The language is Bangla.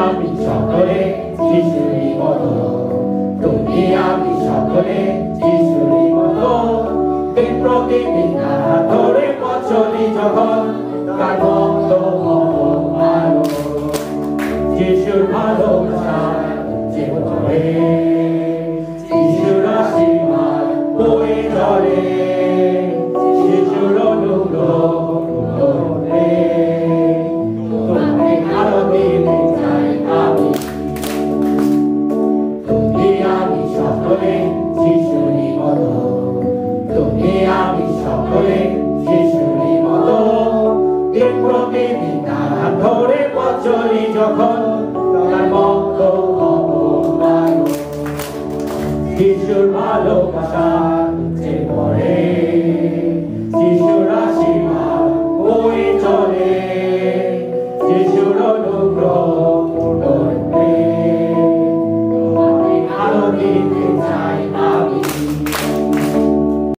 আমি সকলে যিশুরই মতো, তুমি আমি সকলে যিশুরই মতো, দিন প্রতিদিন হাত ধরে পথ চলি যখন, তার মতো হব আরো। যিশুর ভালোবাসায় জীবন ধরে, যিশুর আশীর্বাদ বয়ে চলে, যিশুর অনুগ্রহ ধরে, তোমাকে আরো দিতে চাই আমি। তুমি আমি সকলে যিশুরই মতো, তুমি আমি সকলে যিশুরই মতো, দিন প্রতিদিন হাত ধরে পথ চলি যখন,